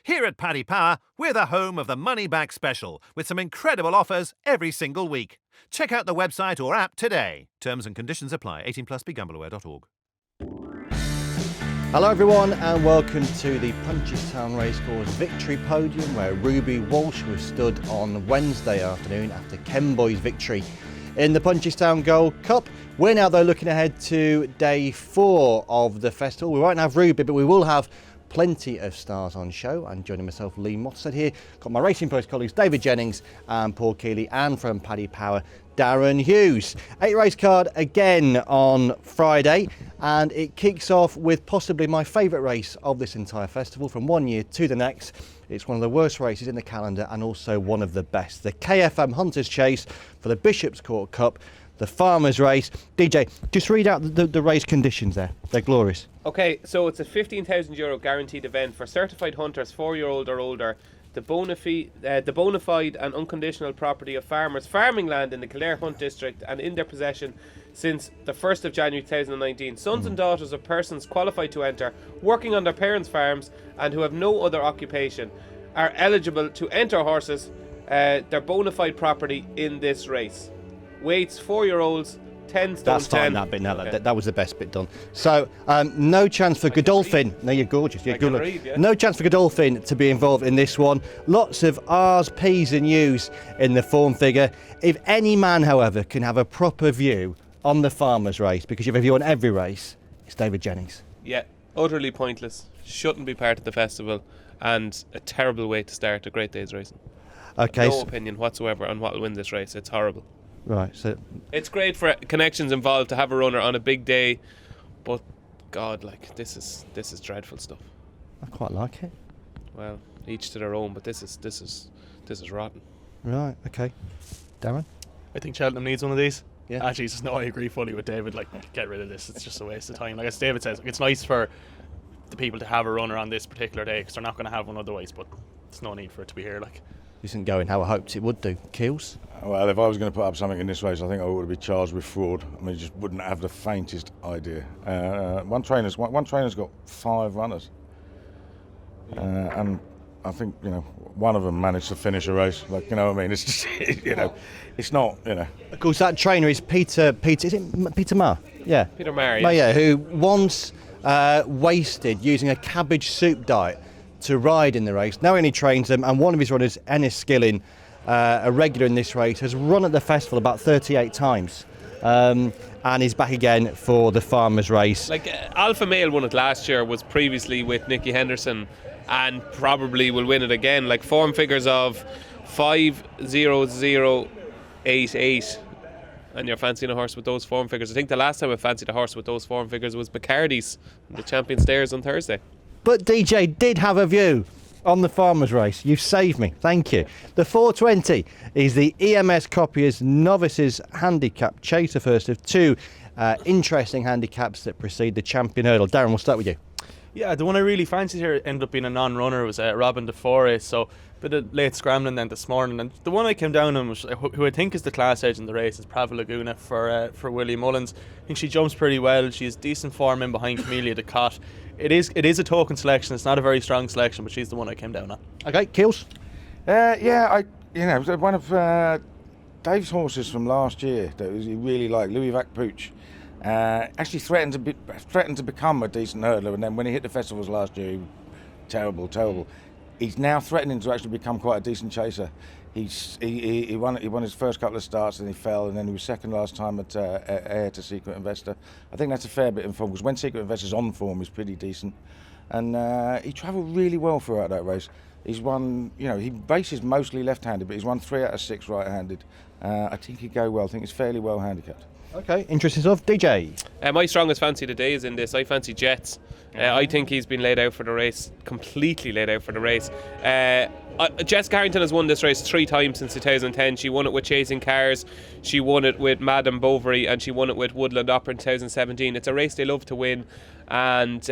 Here at Paddy Power, we're the home of the Money Back Special, with some incredible offers every single week. Check out the website or app today. Terms and conditions apply. 18 plus begambleaware.org. Hello everyone and welcome to the Punchestown Racecourse Victory Podium, where Ruby Walsh was stood on Wednesday afternoon after Kenboy's victory in the Punchestown Gold Cup. We're now though looking ahead to day 4 of the festival. We won't have Ruby, but we will have plenty of stars on show. And joining myself, Lee Mossad here, got my Racing Post colleagues David Jennings and Paul Keeley, and from Paddy Power, Darren Hughes. 8 race card again on Friday, and it kicks off with possibly my favourite race of this entire festival from one year to the next. It's one of the worst races in the calendar and also one of the best. The KFM Hunters Chase for the Bishop's Court Cup, the Farmers Race. DJ, just read out the race conditions there. They're glorious. Okay, so it's a €15,000 guaranteed event for certified hunters 4-year-old or older. The bona fide and unconditional property of farmers farming land in the Kildare Hunt District and in their possession since the 1st of January 2019. Sons and daughters of persons qualified to enter, working on their parents' farms and who have no other occupation, are eligible to enter horses, their bona fide property in this race. Weights 4-year-olds, 10 stone. That's fine, 10. that bit. No, Okay. that was the best bit done. So, no chance for Godolphin. No, you're gorgeous. You're good. read, yeah. No chance for Godolphin to be involved in this one. Lots of R's, P's and U's in the form figure. If any man, however, can have a proper view on the Farmers Race, because you have a view on every race, it's David Jennings. Yeah, utterly pointless. Shouldn't be part of the festival, and a terrible way to start a great day's racing. Okay. No opinion whatsoever on what will win this race. It's horrible. Right, so It's great for connections involved to have a runner on a big day, but God, like this is dreadful stuff. I quite like it. Well, each to their own, but this is rotten. Right, okay. Darren? I think Cheltenham needs one of these. Yeah. Actually, no, I agree fully with David. Like, get rid of this. It's just a waste of time. Like as David says, it's nice for the people to have a runner on this particular day because they're not going to have one otherwise. But there's no need for it to be here. Like, Isn't going how I hoped it would do. Keels? Well, if I was going to put up something in this race, I think I would be charged with fraud. I mean, just wouldn't have the faintest idea. One trainer's got 5 runners, and I think one of them managed to finish a race. Like, what I mean? It's just, it's not. Of course, that trainer is Peter. Is it Peter Marr? Yeah. Peter Marr, Yeah, who once wasted using a cabbage soup diet to ride in the race. Now he trains them, and one of his runners, Ennis Skilling, a regular in this race, has run at the festival about 38 times. And he's back again for the Farmers Race. Like Alpha Male won it last year, was previously with Nicky Henderson, and probably will win it again. Like form figures of 50088, and you're fancying a horse with those form figures. I think the last time I fancied a horse with those form figures was Bacardi's, the Champion Stairs on Thursday. But DJ did have a view on the Farmers Race. You've saved me. Thank you. The 420 is the EMS Copiers Novices Handicap Chase, the first of 2 interesting handicaps that precede the Champion Hurdle. Darren, we'll start with you. yeah, the one I really fancied here ended up being a non-runner. It was Robin de Forest. So a bit of late scrambling then this morning. And the one I came down on was who I think is the class edge in the race is Prava Laguna for Willie Mullins. I think she jumps pretty well. She has decent form in behind Camellia de Cott. It is a token selection. It's not a very strong selection, but she's the one I came down on. Okay, Keels? One of Dave's horses from last year that he really liked, Louis Vac Pooch, actually threatened to become a decent hurdler, and then when he hit the festivals last year, terrible. He's now threatening to actually become quite a decent chaser. He won his first couple of starts and he fell, and then he was second last time at Heir to Secret Investor. I think that's a fair bit in form, because when Secret Investor's on form, he's pretty decent. And he travelled really well throughout that race. He's won, he races mostly left-handed, but he's won 3 out of 6 right-handed. I think he'd go well. I think he's fairly well handicapped. Okay, interesting stuff. DJ? My strongest fancy today is in this. I fancy Jets. I think he's been laid out for the race, completely laid out for the race. Jess Carrington has won this race 3 times since 2010. She won it with Chasing Cars, she won it with Madame Bovary, and she won it with Woodland Opera in 2017. It's a race they love to win, and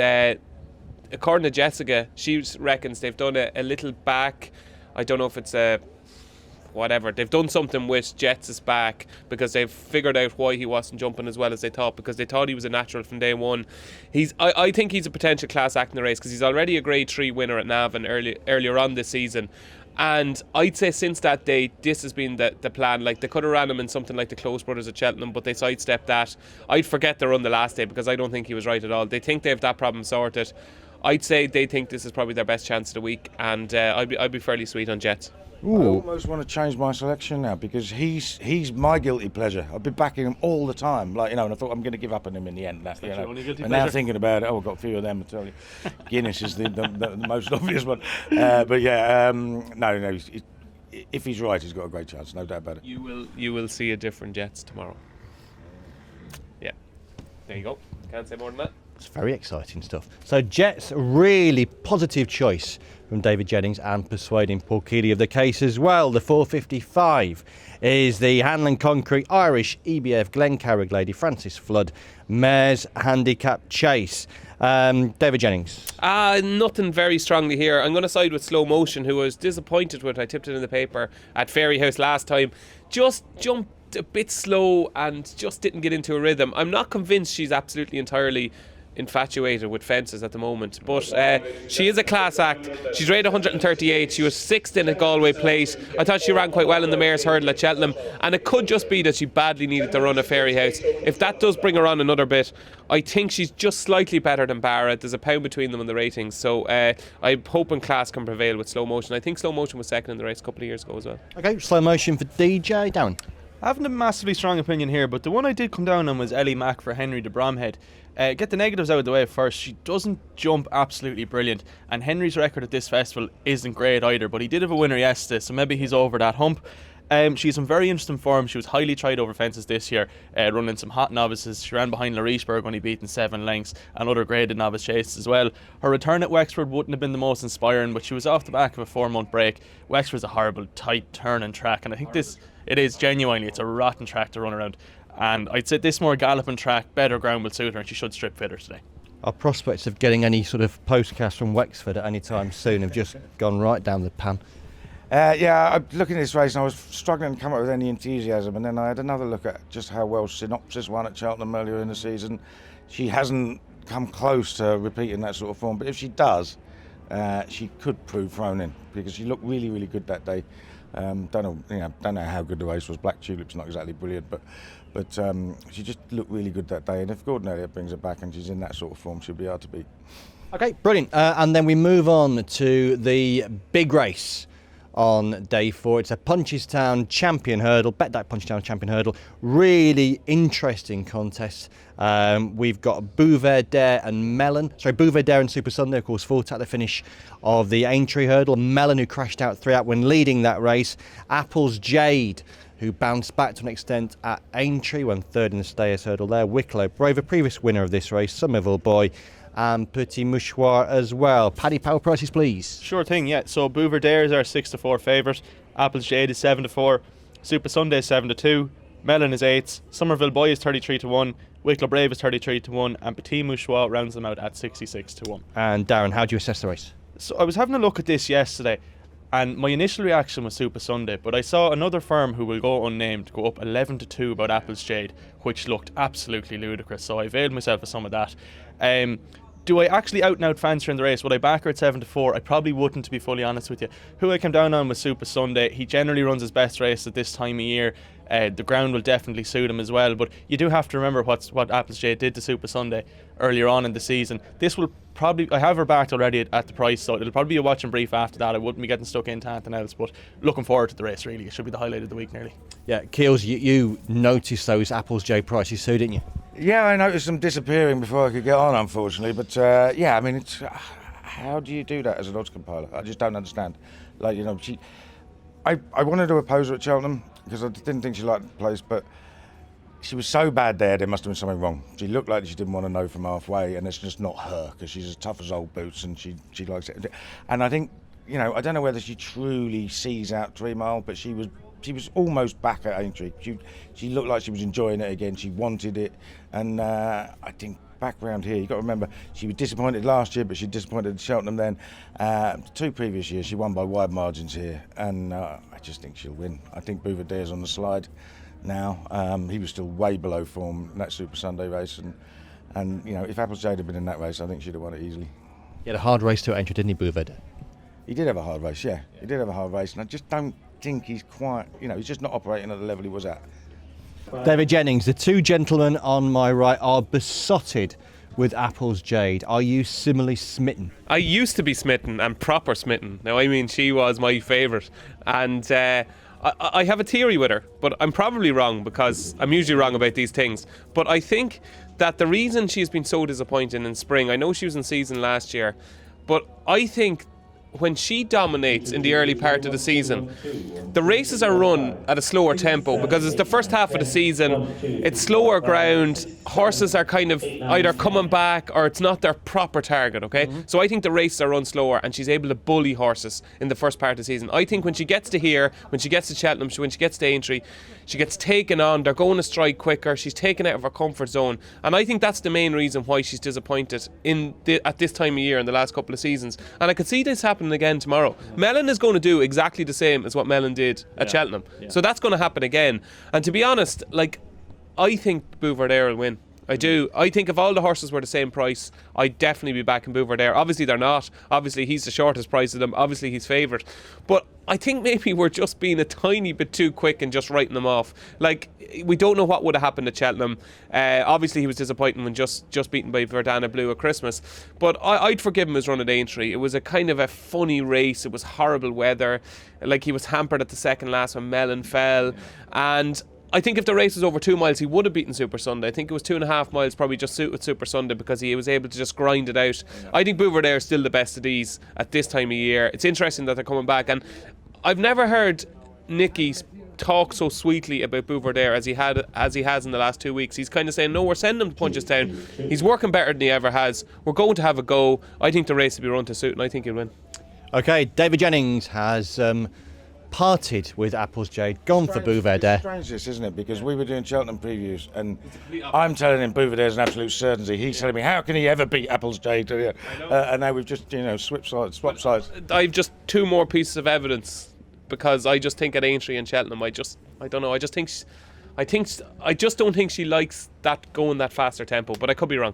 according to Jessica, she reckons they've done a little back. I don't know if it's a whatever. They've done something with Jets' back because they've figured out why he wasn't jumping as well as they thought, because they thought he was a natural from day one. I think he's a potential class act in the race because he's already a Grade 3 winner at Navan earlier on this season. And I'd say since that day, this has been the plan. Like, they could have ran him in something like the Close Brothers at Cheltenham, but they sidestepped that. I'd forget the run the last day because I don't think he was right at all. They think they have that problem sorted. I'd say they think this is probably their best chance of the week, and I'd be fairly sweet on Jets. Ooh. I almost want to change my selection now because he's my guilty pleasure. I've been backing him all the time, and I thought I'm going to give up on him in the end. Now thinking about it, I've got a few of them to tell you. Guinness is the most obvious one, but yeah, no. If he's right, he's got a great chance, no doubt about it. You will see a different Jets tomorrow. Yeah, there you go. Can't say more than that. It's very exciting stuff. So Jets, really positive choice from David Jennings, and persuading Paul Keeley of the case as well. The 455 is the Hanlon Concrete Irish EBF Glencarrig Lady Francis Flood Mares Handicap Chase. David Jennings. Nothing very strongly here. I'm going to side with Slow Motion, who I was disappointed with. I tipped it in the paper at Fairyhouse last time. Just jumped a bit slow and just didn't get into a rhythm. I'm not convinced she's absolutely entirely infatuated with fences at the moment, but she is a class act. She's rated 138. She was 6th in a Galway plate. I thought she ran quite well in the Mares Hurdle at Cheltenham, and it could just be that she badly needed to run a Fairyhouse. If that does bring her on another bit, I think she's just slightly better than Barra. There's a pound between them in the ratings, so I'm hoping class can prevail with Slow Motion. I think Slow Motion was second in the race a couple of years ago as well. Okay, Slow Motion for DJ. Darren. I haven't a massively strong opinion here, but the one I did come down on was Ellie Mack for Henry de Bromhead. Get the negatives out of the way first. She doesn't jump absolutely brilliant, and Henry's record at this festival isn't great either, but he did have a winner yesterday, so maybe he's over that hump. She's some very interesting form. She was highly tried over fences this year, running some hot novices. She ran behind Laurishberg, only beaten 7 lengths, and other graded novice chases as well. Her return at Wexford wouldn't have been the most inspiring, but she was off the back of a 4-month break. Wexford's a horrible, tight turning track, and I think it is genuinely, it's a rotten track to run around. And I'd say this more galloping track, better ground will suit her, and she should strip fitter today. Our prospects of getting any sort of postcast from Wexford at any time soon have just gone right down the pan. I'm looking at this race and I was struggling to come up with any enthusiasm, and then I had another look at just how well Synopsis won at Cheltenham earlier in the season. She hasn't come close to repeating that sort of form, but if she does, she could prove thrown in because she looked really, really good that day. Don't know how good the race was. Black Tulip's not exactly brilliant, but she just looked really good that day. And if Gordon Elliott brings her back and she's in that sort of form, she'll be hard to beat. Okay, brilliant. And then we move on to the big race on day 4. It's a Punchestown Champion Hurdle, Bet that Punchestown Champion Hurdle. Really interesting contest. We've got Bouverdare and Mellon. Bouverdare and Super Sunday, of course, fought at the finish of the Aintree Hurdle. Mellon, who crashed out 3 out when leading that race. Apple's Jade, who bounced back to an extent at Aintree, won 3rd in the Stayers Hurdle there. Wicklow Brave, a previous winner of this race. Somerville Boy and Petit Mouchoir as well. Paddy Power prices, please. Sure thing, yeah. So Bouverdare is our 6-4 favourite. Apple's Jade is 7-4. Super Sunday is 7-2. Mellon is 8. Somerville Boy is 33-1. Wicklow Brave is 33-1. And Petit Mouchoir rounds them out at 66-1. And Darren, how do you assess the race? So I was having a look at this yesterday, and my initial reaction was Super Sunday, but I saw another firm who will go unnamed go up 11-2 about Apple's Jade, which looked absolutely ludicrous. So I availed myself of some of that. Do I actually out and out fancy her in the race? Would I back her at 7-4? I probably wouldn't, to be fully honest with you. Who I came down on was Super Sunday. He generally runs his best race at this time of year. The ground will definitely suit him as well, but you do have to remember what Apple's Jade did to Super Sunday earlier on in the season. This will probably, I have her backed already at the price, so it'll probably be a watch and brief after that. I wouldn't be getting stuck into anything else, but looking forward to the race, really. It should be the highlight of the week nearly. Yeah, Keels, you noticed those Apple's Jade prices too, didn't you? Yeah, I noticed them disappearing before I could get on, unfortunately. But it's how do you do that as an odds compiler? I just don't understand. I wanted to oppose her at Cheltenham because I didn't think she liked the place, but she was so bad there must have been something wrong. She looked like she didn't want to know from halfway, and it's just not her because she's as tough as old boots and she likes it. And I think, I don't know whether she truly sees out 3 Mile, but she was almost back at Aintree. She looked like she was enjoying it again. She wanted it, and I think back round here. You've got to remember, she was disappointed last year, but she disappointed at Cheltenham then. 2 previous years, she won by wide margins here, and I just think she'll win. I think Bouverdare's on the slide now. He was still way below form in that Super Sunday race, and you know, if Applesjade had been in that race, I think she'd have won it easily. He had a hard race to enter, didn't he, Bouverdare? He did have a hard race, yeah. He did have a hard race, and I just don't think he's quite, you know, he's just not operating at the level he was at. David Jennings, the 2 gentlemen on my right are besotted with Applesjade. Are you similarly smitten? I used to be smitten and proper smitten. Now, I mean, she was my favourite. And I have a theory with her, but I'm probably wrong because I'm usually wrong about these things. But I think that the reason she's been so disappointing in spring, I know she was in season last year, but I think when she dominates in the early part of the season, the races are run at a slower tempo because it's the first half of the season, it's slower ground, horses are kind of either coming back or it's not their proper target, okay? So I think the races are run slower and she's able to bully horses in the first part of the season. I think when she gets to here, when she gets to Cheltenham, when she gets to Aintree, she gets taken on, they're going to strike quicker, she's taken out of her comfort zone, and I think that's the main reason why she's disappointed at this time of year in the last couple of seasons. And I could see this happening again tomorrow. Mellon is going to do exactly the same as what Mellon did at Cheltenham. So that's going to happen again. And to be honest, like, I think Bouverdare will win. I do. I think if all the horses were the same price, I'd definitely be backing Bouverdare. Obviously they're not. Obviously he's the shortest price of them. Obviously he's favourite. But I think maybe we're just being a tiny bit too quick and just writing them off. Like, we don't know what would have happened at Cheltenham. Obviously he was disappointing when just beaten by Verdana Blue at Christmas. But I'd forgive him his run at Aintree. It was a kind of a funny race. It was horrible weather. Like, he was hampered at the second last when Mellon fell. And I think if the race was over 2 miles, he would have beaten Super Sunday. I think it was 2.5 miles probably just suited Super Sunday because he was able to just grind it out. I think Bouverdare is still the best of these at this time of year. It's interesting that they're coming back, and I've never heard Nicky talk so sweetly about Bouverdare as he has in the last 2 weeks. He's kind of saying, no, we're sending him to Punchestown. He's working better than he ever has. We're going to have a go. I think the race will be run to suit, and I think he'll win. Okay, David Jennings has parted with Applesjade, gone for Bouverdare. It's strange this, isn't it? Because we were doing Cheltenham previews and I'm telling him Bouverdare's an absolute certainty. He's telling me, how can he ever beat Applesjade? And now we've just, swapped sides. I've just 2 more pieces of evidence because I just think at Aintree and Cheltenham, I don't know. I just don't think she likes that going that faster tempo, but I could be wrong.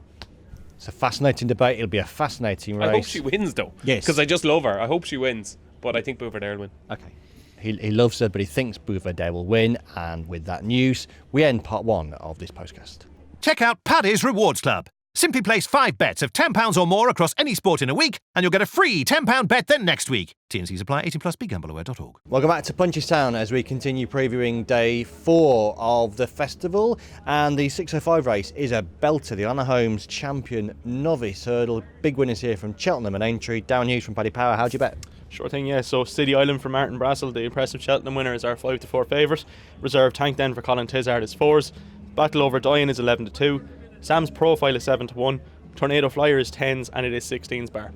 It's a fascinating debate. It'll be a fascinating race. I hope she wins though. Yes. Because I just love her. I hope she wins, but I think Bouverdare will win. Okay. He loves her, but he thinks Bouverdare will win. And with that news, we end part 1 of this podcast. Check out Paddy's Rewards Club. Simply place 5 bets of £10 or more across any sport in a week, and you'll get a free £10 bet the next week. T&Cs apply. 18+. BeGambleAware.org. Welcome back to Punchestown as we continue previewing day 4 of the festival, and the 605 race is a belter. The Anna Holmes Champion Novice Hurdle. Big winners here from Cheltenham and Aintree. Down Hughes from Paddy Power. How'd you bet? Sure thing, yeah. So City Island for Martin Brassel, the impressive Cheltenham winner, is our 5-4 favourite. Reserve Tank then for Colin Tizard is 4s. Battle Over Dian is 11-2. Sam's Profile is 7-1. Tornado Flyer is 10s, and it is 16s bar.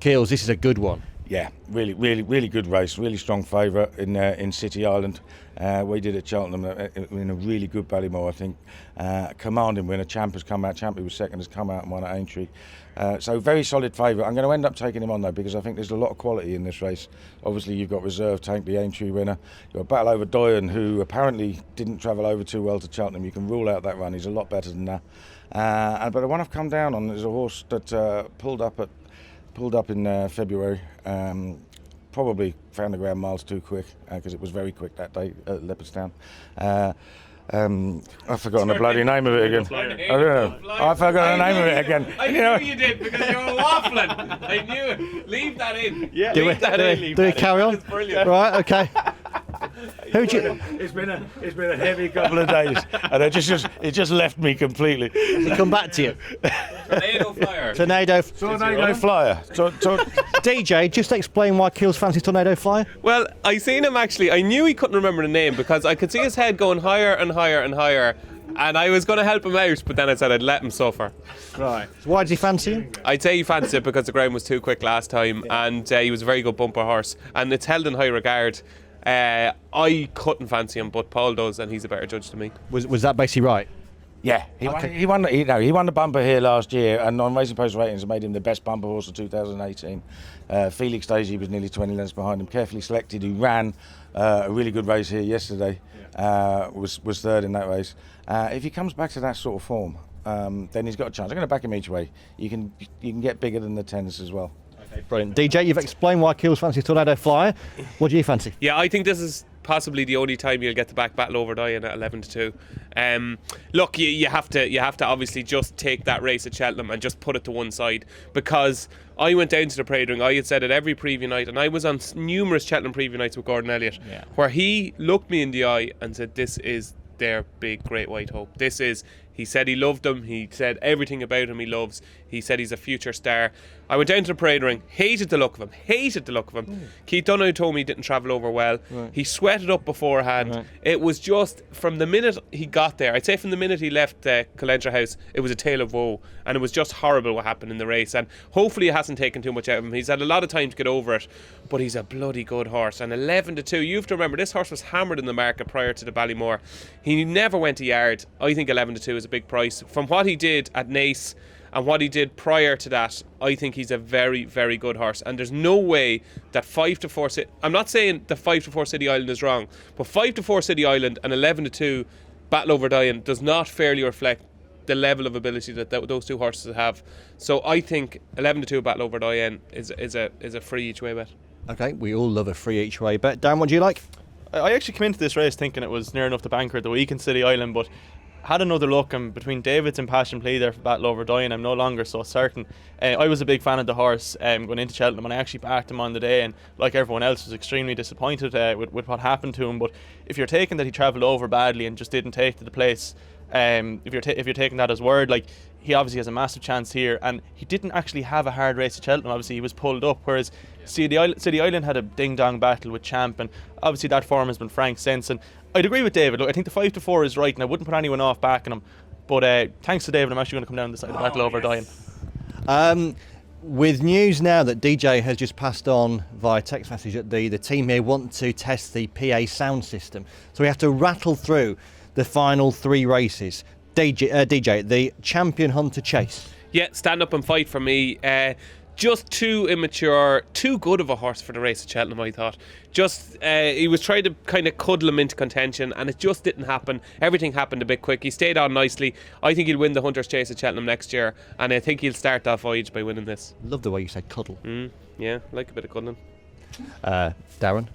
Keels, this is a good one. Yeah, really good race. Really strong favourite in City Island. We did at Cheltenham in a really good Ballymore, I think. Commanding winner. Champ has come out. Champ, who was second, has come out and won at Aintree. So very solid favourite. I'm going to end up taking him on though because I think there's a lot of quality in this race. Obviously you've got Reserve Tank, the Aintree winner. You've got Battle Over Dian, who apparently didn't travel over too well to Cheltenham. You can rule out that run. He's a lot better than that. But the one I've come down on is a horse that pulled up in February. Probably found the ground miles too quick because it was very quick that day at Leopardstown. I've forgotten the bloody name of it again. I don't know. I forgot the name of it again. I knew you did because you were waffling. I knew it. Leave that in. Yeah, Do we carry on? It's brilliant. Right, okay. Who'd you? It's been a heavy couple of days, and it just left me completely. Has he come back to you? Tornado Flyer. Tornado Flyer. DJ, just explain why Keels fancies Tornado Flyer. Well, I seen him actually. I knew he couldn't remember the name because I could see his head going higher and higher and higher. And I was going to help him out, but then I said I'd let him suffer. Right. So why did he fancy him? I'd say he fancied it because the ground was too quick last time, and he was a very good bumper horse. And it's held in high regard. I couldn't fancy him, but Paul does, and he's a better judge than me. Was that basically right? Yeah, he won the bumper here last year, and on Racing Post ratings made him the best bumper horse of 2018. Felix Daisy was nearly 20 lengths behind him, carefully selected. He ran a really good race here yesterday, was third in that race. If he comes back to that sort of form, then he's got a chance. I'm going to back him each way. You can get bigger than the 10s as well. Okay, brilliant. DJ, you've explained why Keels fancy Tornado Flyer. What do you fancy? Yeah, I think this is possibly the only time you'll get to back Battle Over Dying at 11-2. Look, you have to obviously just take that race at Cheltenham and just put it to one side, because I went down to the parade ring. I had said it every preview night, and I was on numerous Cheltenham preview nights with Gordon Elliott, where he looked me in the eye and said, "This is their big great white hope. This is." He said he loved him. He said everything about him he loves. He said he's a future star. I went down to the parade ring, hated the look of him. Keith Donoghue told me he didn't travel over well. Right. He sweated up beforehand. Right. It was just, from the minute he got there, I'd say from the minute he left Calentra House, it was a tale of woe. And it was just horrible what happened in the race. And hopefully it hasn't taken too much out of him. He's had a lot of time to get over it. But he's a bloody good horse. And 11-2, you have to remember, this horse was hammered in the market prior to the Ballymore. He never went a yard. I think 11-2 is a big price. From what he did at Naas and what he did prior to that, I think he's a very, very good horse. And there's no way that 5-4 I'm not saying the 5-4 City Island is wrong, but 5-4 City Island and 11-2 Battle Over Dying does not fairly reflect the level of ability that those two horses have. So I think 11-2 Battle Over Dying is a free each way bet. Okay, we all love a free each way bet. Dan, what do you like? I actually came into this race thinking it was near enough the banker at the week in City Island, but had another look, and between David's impassioned play there for Battle Over Dying, I'm no longer so certain. I was a big fan of the horse going into Cheltenham, and I actually backed him on the day, and like everyone else was extremely disappointed with what happened to him. But if you're taking that he travelled over badly and just didn't take to the place, if you're taking that as word, like, he obviously has a massive chance here, and he didn't actually have a hard race at Cheltenham. Obviously he was pulled up, whereas City Island had a ding-dong battle with Champ, and obviously that form has been franked since. And I'd agree with David. Look, I think the 5-4 is right, and I wouldn't put anyone off backing him. But thanks to David, I'm actually going to come down the side of Battle Over Dying. With news now that DJ has just passed on via text message that the team here want to test the PA sound system, so we have to rattle through the final three races. DJ, the Champion Hunter Chase. Yeah, stand up and fight for me. Just too immature, too good of a horse for the race at Cheltenham, I thought. Just, he was trying to kind of cuddle him into contention, and it just didn't happen. Everything happened a bit quick. He stayed on nicely. I think he'll win the Hunter's Chase at Cheltenham next year, and I think he'll start that voyage by winning this. Love the way you said cuddle. Yeah, like a bit of cuddling. Darren?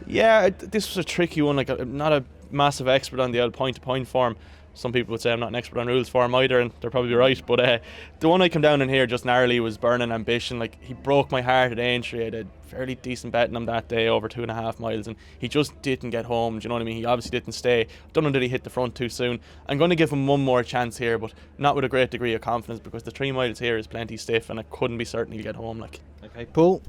Yeah, this was a tricky one. Like, I'm not a massive expert on the old point-to-point form. Some people would say I'm not an expert on rules form either, and they're probably right. But the one I come down in here just narrowly was Burning Ambition. Like, he broke my heart at Aintree. I had a fairly decent bet on him that day, over 2.5 miles, and he just didn't get home. Do you know what I mean? He obviously didn't stay. Don't know that he hit the front too soon. I'm going to give him one more chance here, but not with a great degree of confidence, because the 3 miles here is plenty stiff, and I couldn't be certain he'll get home. Like, okay, Paul.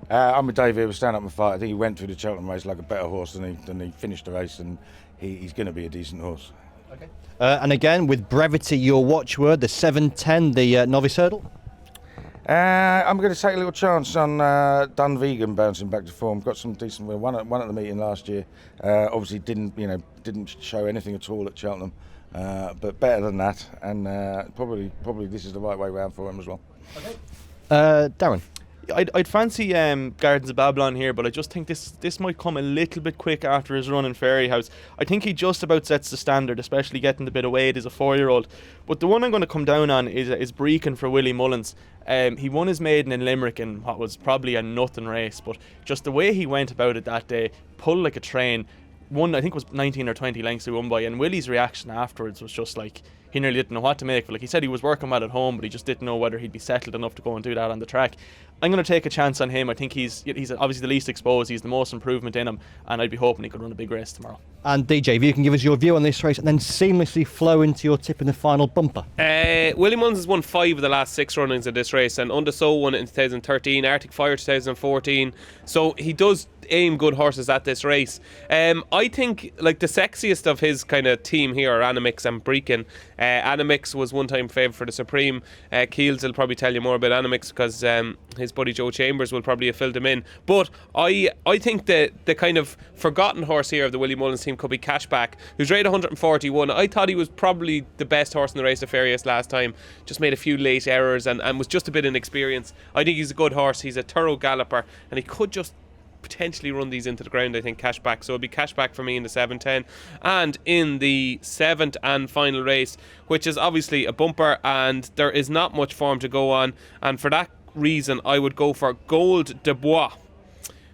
I'm with Dave here. We'll stand up and fight. I think he went through the Cheltenham race like a better horse than he finished the race, and he's going to be a decent horse. Okay. And again, with brevity, your watchword, the 7:10, the novice hurdle. I'm going to take a little chance on Dunvegan bouncing back to form. Got some decent win. One at the meeting last year. Obviously didn't show anything at all at Cheltenham, but better than that. And probably this is the right way round for him as well. Okay. Darren. I'd fancy Gardens of Babylon here, but I just think this might come a little bit quick after his run in Fairyhouse. I think he just about sets the standard, especially getting the bit of weight as a 4-year-old. But the one I'm going to come down on is Brecon for Willie Mullins. He won his maiden in Limerick in what was probably a nothing race, but just the way he went about it that day, pulled like a train, won, I think it was 19 or 20 lengths he won by, and Willie's reaction afterwards was just like, he nearly didn't know what to make of it. Like, he said he was working well at home, but he just didn't know whether he'd be settled enough to go and do that on the track. I'm going to take a chance on him. I think he's obviously the least exposed, he's the most improvement in him, and I'd be hoping he could run a big race tomorrow. And DJ, if you can give us your view on this race and then seamlessly flow into your tip in the final bumper. Willie Mullins has won 5 of the last 6 runnings of this race, and Undersow won it in 2013, Arctic Fire 2014. So he does aim good horses at this race. I think like the sexiest of his kind of team here are Animix and Breakin. Animix was one time favourite for the Supreme. Keels will probably tell you more about Animix because his buddy Joe Chambers will probably have filled him in. But I think the kind of forgotten horse here of the Willie Mullins team could be Cashback, who's rated 141. I thought he was probably the best horse in the race of Farias last time. Just made a few late errors and was just a bit inexperienced. I think he's a good horse. He's a thorough galloper and he could just potentially run these into the ground. I think Cashback, so it'll be Cashback for me in the 7-10. And in the 7th and final race, which is obviously a bumper and there is not much form to go on, and for that reason I would go for Gold de Bois,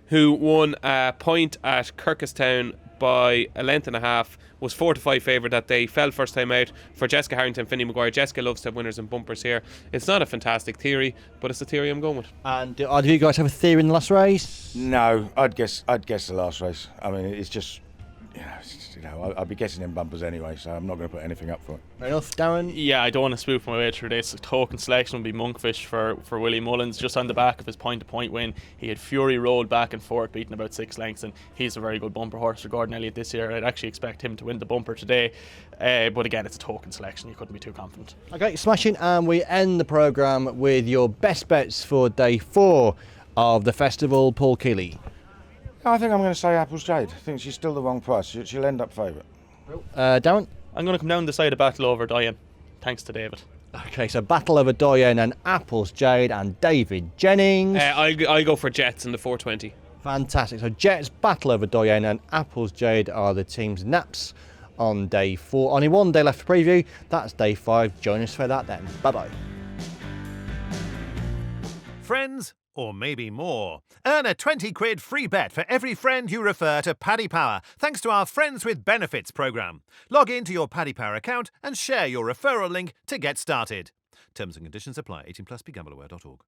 who won a point at Kirkestown by a length and a half, was 4-5 favourite that day, fell first time out for Jessica Harrington, Finney Maguire. Jessica loves to have winners and bumpers here. It's not a fantastic theory, but it's the theory I'm going with. And do either of you guys have a theory in the last race? No, I'd guess the last race. I mean, it's just, I'd be guessing in bumpers anyway, so I'm not going to put anything up for it. Fair enough, Darren? Yeah, I don't want to spoof my way through this. Token selection would be Monkfish for Willie Mullins, just on the back of his point-to-point win. He had Fury Road back and forth, beating about 6 lengths, and he's a very good bumper horse for Gordon Elliott this year. I'd actually expect him to win the bumper today, but again, it's a token selection. You couldn't be too confident. Okay, smashing, and we end the programme with your best bets for day 4 of the festival. Paul Keeley. I think I'm going to say Apple's Jade. I think she's still the wrong price. She'll end up favourite. Darren? I'm going to come down the side of battle over Diane, thanks to David. Okay, so battle over Doyen and Apple's Jade and David Jennings. I go for Jets in the 420. Fantastic. So Jets, battle over Doyen and Apple's Jade are the team's naps on day 4. Only one day left to preview. That's day 5. Join us for that then. Bye-bye. Friends, or maybe more. Earn a 20 quid free bet for every friend you refer to Paddy Power, thanks to our Friends with Benefits programme. Log in to your Paddy Power account and share your referral link to get started. Terms and conditions apply. 18+, begambleaware.org.